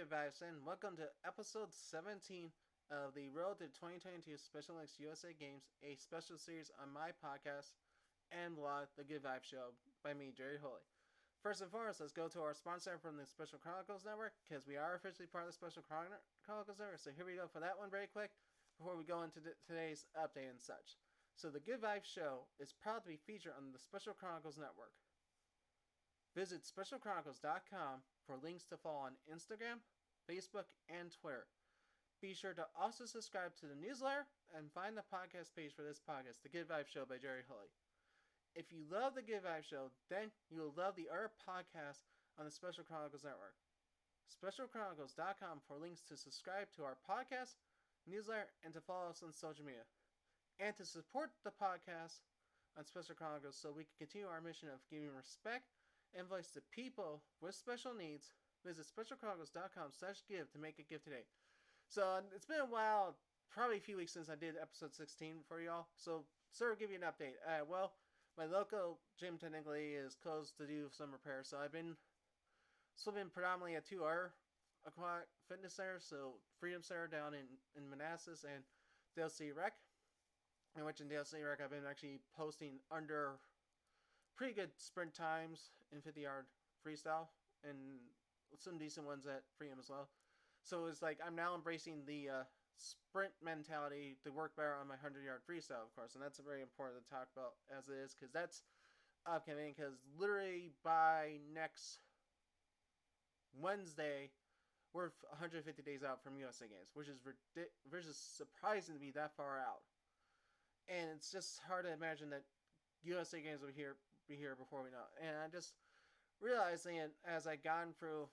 Good Vibes, and welcome to episode 17 of the Road to 2022 Special Olympics USA Games, a special series on my podcast and blog, The Good Vibes Show, by me, Jerry Holy. First and foremost, let's go to our sponsor from the Special Chronicles Network, because we are officially part of the Special Chronicles Network, so here we go for that one very quick, before we go into today's update and such. So the Good Vibes Show is proud to be featured on the Special Chronicles Network. Visit specialchronicles.com for links to follow on Instagram, Facebook, and Twitter. Be sure to also subscribe to the newsletter and find the podcast page for this podcast, The Good Vibes Show by Jerry Holy. If you love The Good Vibes Show, then you will love the other podcasts on the Special Chronicles Network. Specialchronicles.com for links to subscribe to our podcast, newsletter, and to follow us on social media. And to support the podcast on Special Chronicles so we can continue our mission of giving respect and voice to people with special needs, visit specialchronicles.com/give to make a gift today. So it's been a while, probably a few weeks since I did episode 16 for y'all. So sort of give you an update. My local gym technically is closed to do some repairs, so I've been swimming predominantly at 2R Aquatic Fitness Center, so Freedom Center down in Manassas and Dale City Rec. In which in Dale City Rec I've been actually posting under pretty good sprint times in 50-yard freestyle and some decent ones at Freedom as well. So it's like I'm now embracing the sprint mentality to work better on my 100-yard freestyle, of course, and that's very important to talk about as it is, because that's upcoming, because literally by next Wednesday we're 150 days out from USA Games, which is surprising to be that far out. And it's just hard to imagine that USA Games will be here before we know it. And I just realizing it as I've gone through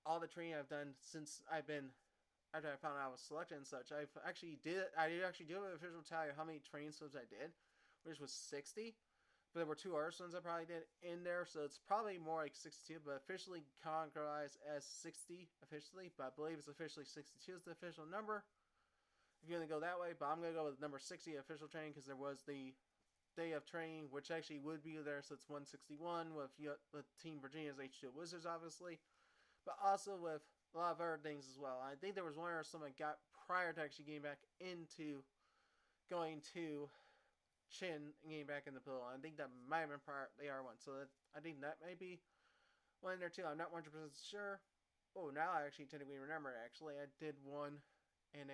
all the training I've done since after I found out I was selected and such. I did actually do an official tally of how many training swims I did, which was 60. But there were 2 other swims I probably did in there, so it's probably more like 62, but officially categorized as 60 officially, but I believe it's officially 62 is the official number. If you're going to go that way, but I'm going to go with number 60 official training, because there was the day of training, which actually would be there, so it's 161 with Team Virginia's H2 Wizards, obviously, but also with a lot of other things as well. I think there was one or something I got prior to actually getting back into going to Chin and getting back in the pool. I think that might have been part the R1, so I think that might be one in there too. I'm not 100% sure. Oh, now I actually technically remember. Actually, I did one in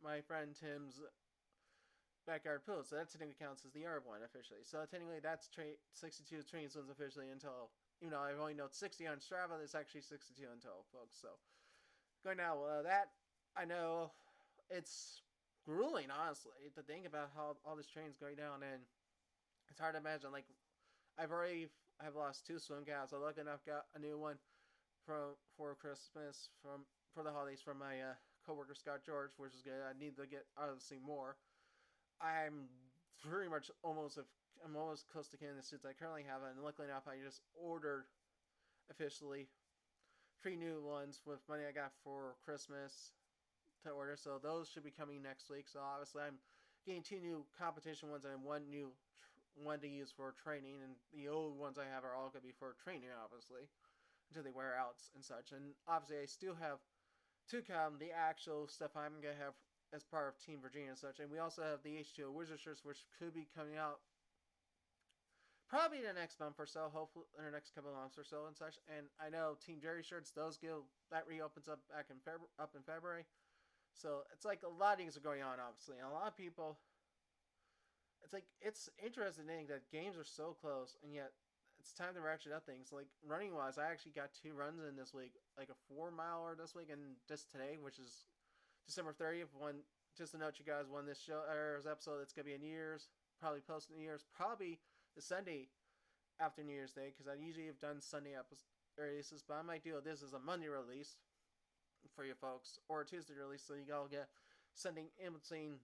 my friend Tim's backyard pool, so that technically counts as the R1 officially. So technically that's 62 training zones officially until, even though I've only known 60 on Strava, there's actually 62 until, folks. So going now, that I know it's grueling, honestly, to think about how all this training's going down, and it's hard to imagine. Like, I've lost 2 swim caps. I lucky enough got a new one for Christmas for the holidays from my coworker Scott George, which is good. I need to get obviously more. I'm pretty much almost close to getting the suits I currently have, and luckily enough, I just ordered officially 3 new ones with money I got for Christmas to order, so those should be coming next week. So obviously, I'm getting 2 new competition ones and 1 new one to use for training, and the old ones I have are all going to be for training, obviously, until they wear out and such. And obviously, I still have to come the actual stuff I'm going to have as part of Team Virginia and such. And we also have the H2O Wizard shirts, which could be coming out probably in the next month or so, hopefully in the next couple of months or so and such. And I know Team Jerry shirts, that reopens up back in February. So it's like a lot of things are going on, obviously. And a lot of people, it's interesting thing that games are so close, and yet it's time to ratchet up things. Like, running wise, I actually got 2 runs in this week, like a 4-miler this week, and just today, which is December 30th, just to note you guys, when this episode, it's going to be a New Year's, probably post New Year's, probably the Sunday after New Year's Day, because I usually have done Sunday releases, but I might do this as a Monday release for you folks, or a Tuesday release, so you all get sending in between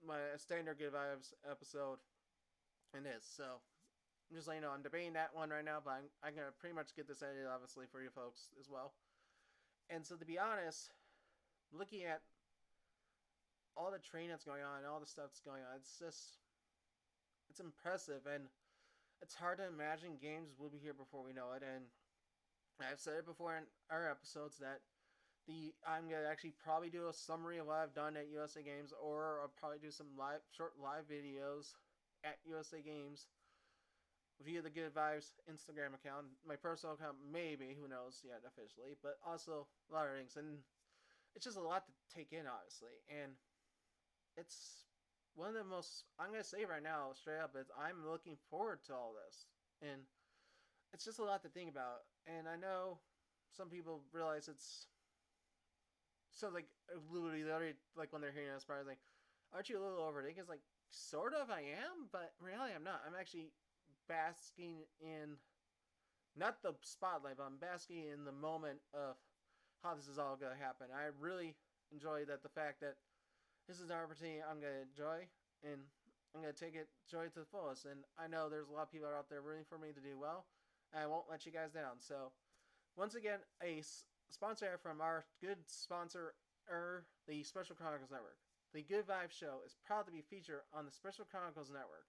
my standard Good Vibes episode and this. So I'm just letting you know, I'm debating that one right now, but I'm going to pretty much get this edited, obviously, for you folks as well. And so, to be honest, looking at all the training that's going on and all the stuff that's going on, it's impressive, and it's hard to imagine games will be here before we know it. And I've said it before in our episodes that I'm gonna actually probably do a summary of what I've done at USA Games, or I'll probably do some short live videos at USA Games via the Good Vibes Instagram account, my personal account, maybe, who knows yet officially, but also a lot of things, and it's just a lot to take in, obviously, and it's one of the most, I'm gonna say right now, straight up, is I'm looking forward to all this, and it's just a lot to think about, and I know some people realize it's so like literally like when they're hearing us, probably like, aren't you a little overthinking? It's like sort of I am, but really I'm not. I'm actually basking in not the spotlight, but I'm basking in the moment of how this is all gonna happen. I really enjoy that the fact that this is an opportunity I'm gonna enjoy, and I'm gonna take it joy to the fullest. And I know there's a lot of people out there rooting for me to do well, and I won't let you guys down. So once again, a sponsor from our good sponsor, the Special Chronicles Network. The Good Vibes Show is proud to be featured on the Special Chronicles Network.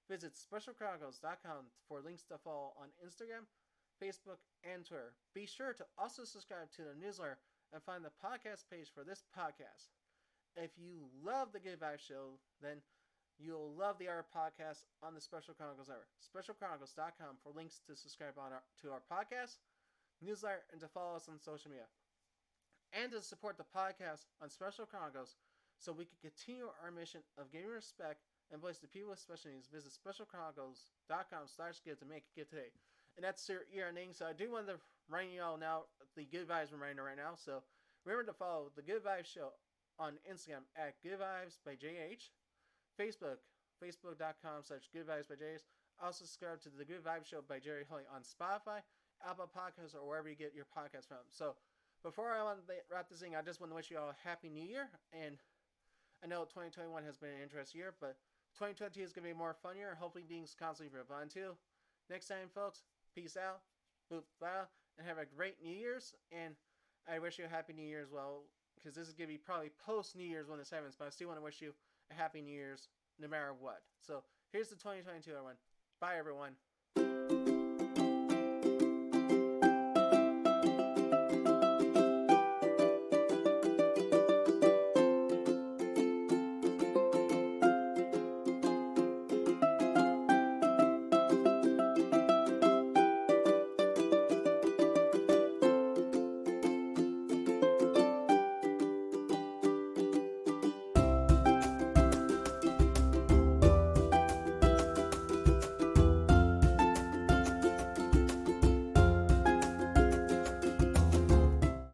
Visit specialchronicles.com for links to follow on Instagram, Facebook, and Twitter. Be sure to also subscribe to the newsletter and find the podcast page for this podcast. If you love the Good Vibes Show, then you'll love the other podcast on the Special Chronicles Network. Specialchronicles.com for links to subscribe to our podcast, newsletter, and to follow us on social media. And to support the podcast on Special Chronicles so we can continue our mission of giving respect and voice to people with special needs. Visit specialchronicles.com/give to make a gift today. And that's your earning. So I do want to remind you all now, the Good Vibes reminder right now. So remember to follow the Good Vibes Show on Instagram at Good Vibes by JH. Facebook, facebook.com/Good Vibes by JH. Also subscribe to the Good Vibes Show by Jerry Holley on Spotify, Apple Podcasts, or wherever you get your podcast from. So before I want to wrap this thing, I just want to wish you all a happy new year. And I know 2021 has been an interesting year, but 2022 is going to be a more fun year. Hopefully things constantly improve. Until next time, folks, peace out, boop, blah, and have a great New Year's. And I wish you a happy New Year as well, because this is going to be probably post New Year's when this happens, but I still want to wish you a happy New Year's no matter what. So here's the 2022 everyone. Bye, everyone.